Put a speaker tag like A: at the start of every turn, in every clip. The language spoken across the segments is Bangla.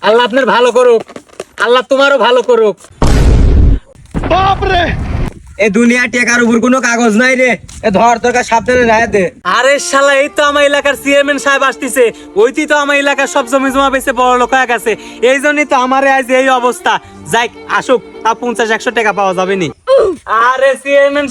A: আল্লাহ আপনার ভালো করুক, আল্লাহ তোমারও ভালো করুক।
B: বাপরে,
C: এ দুনিয়া টেকার উপর কোনো কাগজ নাই রে। এ ধর তোর কাছে সাবধানে রায় দে।
A: আরে শালা, এই তো আমার এলাকার চেয়ারম্যান সাহেব আসতেছে। ওইটি তো আমার এলাকার সব জমি জমা বেচে বড় লোক হয়ে গেছে। এই জন্যই তো আমার আজ এই অবস্থা। যাই আসুক, তা 50-100 টাকা পাওয়া যাবে নি। আরে চেয়ারম্যান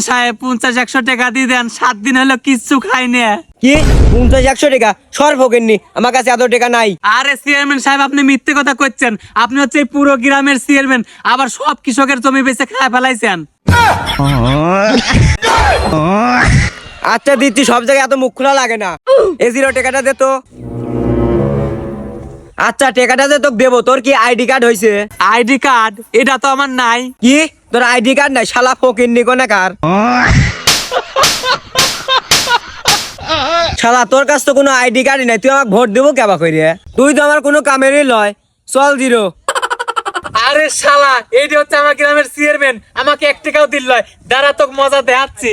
A: সাহেব, 50-100 টাকা দিয়ে দেন। 7 দিন হলো কিচ্ছু খাইনি।
C: কি 50-100 টাকা? সর ফকিন্নি, আমার কাছে এত টাকা নাই।
A: আরে চেয়ারম্যান সাহেব, আপনি মিথ্যে কথা কইছেন। আপনি হচ্ছে এই পুরো গ্রামের চেয়ারম্যান, আবার সব কৃষকের জমি বেচে খায় ফেলাইছেন।
C: আচ্ছা দিচ্ছি, সব জায়গায় এত মুখ খোলা লাগে না। এ 0 টাকাটা দে তো। আচ্ছা টাকাটা যে তোকে দেবো, তোর কি আইডি কার্ড হয়েছে?
A: ID card? এটা তো আমার নাই।
C: কি তোর আইডি কার্ড নাই? শালা ফকিন্নি কোনাকার। শালা তোর কাছ তো কোনো আইডি কার্ডই নাই, তুই আমাকে ভোট দেবো কেবা করিয়ে? তুই তো আমার কোনো কামেরই লয়। চল 0।
A: আরে শালা, এইটা হচ্ছে আমার গ্রামের চেয়ারম্যান, আমাকে 1 টাকাও দিল নয়। দাঁড়া, তোকে মজা দেখাচ্ছি।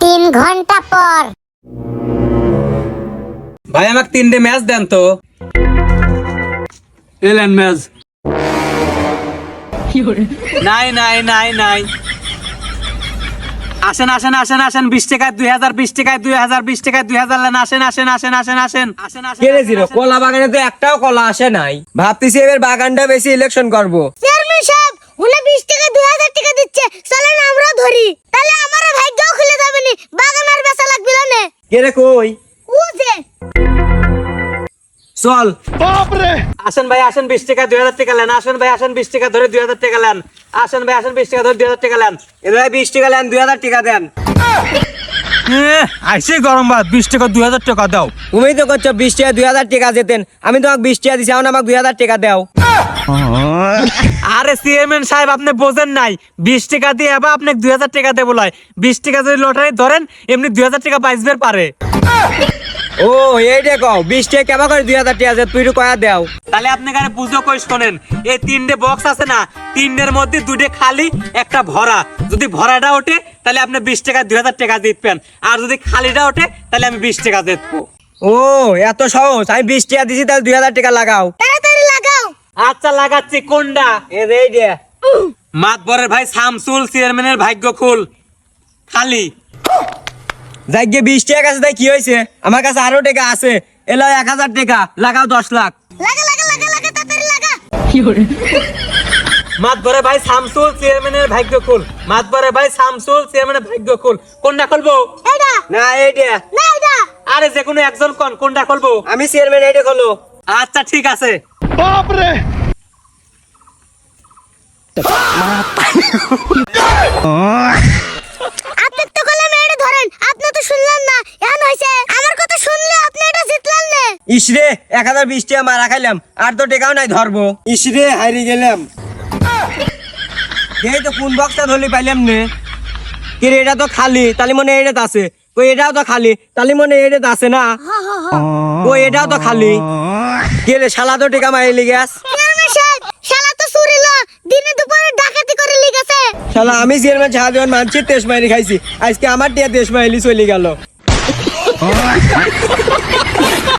D: 3 ঘন্টা পর।
A: ভাই আমাকে 3টে ম্যাচ দেন তো। এলেন ম্যাচ। নাই নাই নাই নাই। আসেন আসেন আসেন আসেন, 20 টাকায় 2000, 20 টাকায় 2000, 20 টাকায় 2000 লেন। আসেন আসেন আসেন আসেন আসেন আসেন আসেন।
C: কেড়ে 0? কলা বাগানে তো একটাও কলা আসে নাই। ভাবতেছি এবার বাগানটা বেশি ইলেকশন করবো।
D: চেয়ারম্যান সাহেব, উনি 20 টাকা 2000 টাকা দিচ্ছে। চলেন আমরা ধরি, তাহলে আমারও ভাগ্যও খুলে যাবে নি। বাগান আর বেচা লাগবে না।
C: কেড়ে কই?
D: ও যে
C: চল।
B: বাপরে,
A: আসেন ভাই আসেন, 20 টাকা 2000 টাকা লেন। আসেন ভাই আসেন, 20 টাকা ধরে 2000 টাকা লেন। আসেন ভাই আসেন, 20 টাকা ধরে 2000 টাকা লেন।
C: এবার 20 টাকা নেন, 2000 টাকা দেন।
A: আইসে গরম ভাত, 20 টাকা 2000 টাকা দাও।
C: তুমি তো করছো 20 টাকা 2000 টাকা যেতেন, আমি তোমাকে 20 টাকা দিছি, এখন আমাকে 2000 টাকা দাও।
A: আরে চেয়ারম্যান সাহেব, আপনি বোঝেন নাই। 20 টাকা দিয়ে আবার আপনাকে 2000 টাকা দেবো লয়। 20 টাকা যদি লটারি ধরেন, এমনি 2000 টাকা পাইজবের পারে।
C: ও এই দেখো 20 টাকা কেবা করে 2000 টাকা আছে, তুই একটু কয়া দাও।
A: তাহলে আপনি এখানে বুঝো কই শোনেন, এই 3টে বক্স আছে না, 3টের মধ্যে 2টে খালি, একটা ভরা। যদি ভরাটা ওঠে তাহলে আপনি 20 টাকা 2000 টাকা দিতেন, আর যদি খালিটা ওঠে তাহলে আমি 20 টাকা দেবো।
C: ও এত সহজ? আমি 20 টাকা দিছি, তাহলে 2000 টাকা লাগাও।
D: তাড়াতাড়ি লাগাও।
A: আচ্ছা লাগাচ্ছি। কোনটা?
C: এই যে
A: মাতবরের ভাই শামসুল, চেয়ারম্যানের ভাগ্য খুল। খালি।
C: যাই গিয়ে 20 টাকা আছে, তাই কি হয়েছে? আমার কাছে আরো টাকা আছে। এলো 1000 টাকা, লাগাও 10 লাখ।
D: লাগা লাগা লাগা লাগা, তাড়াতাড়ি লাগা।
A: মাতবরের ভাই শামসুল, চেয়ারম্যানের ভাগ্য খুল। মাতবরের ভাই শামসুল, চেয়ারম্যানের ভাগ্য খুল। কোনটা খুলবো?
D: এইটা
C: না এইটা।
D: না এইটা।
A: আরে যে কোনো একজন কোনটা খুলবো?
C: আমি চেয়ারম্যান, এইটা খোলো।
A: আচ্ছা ঠিক আছে।
B: বাপরে,
D: আপনি তো কলম এইটা ধরেন, আপনি তো শুনলেন না। এখন হইছে আমার কথা শুনলে আপনি এটা জিতলেন না।
C: ইসরে 1020 টাকা মারা খাইলাম, আর তো টাকাও নাই ধরবো। ইসরে হারি গেলাম। এই তো কোন বক্সটা ধরলি পাইলাম নে। কি রে, এটা তো খালি, তালি মনে এটা আছে। কই এটাও তো খালি, তালি মনে এটা আছে না। কই এটাও তো খালি। কে রে, শালা তো টাকা মাইলি গ্যাস।
D: চেয়ারম্যান সাহেব, শালা তো চুরিল, দিনে দুপুরে ডাকাতি করে লিগেছে।
C: শালা আমি চেয়ারম্যান সাহায্য মানছি, তেজ মাইরি খাইছি। আজকে আমার টিয়া তেজ মাইলি চলে গেল।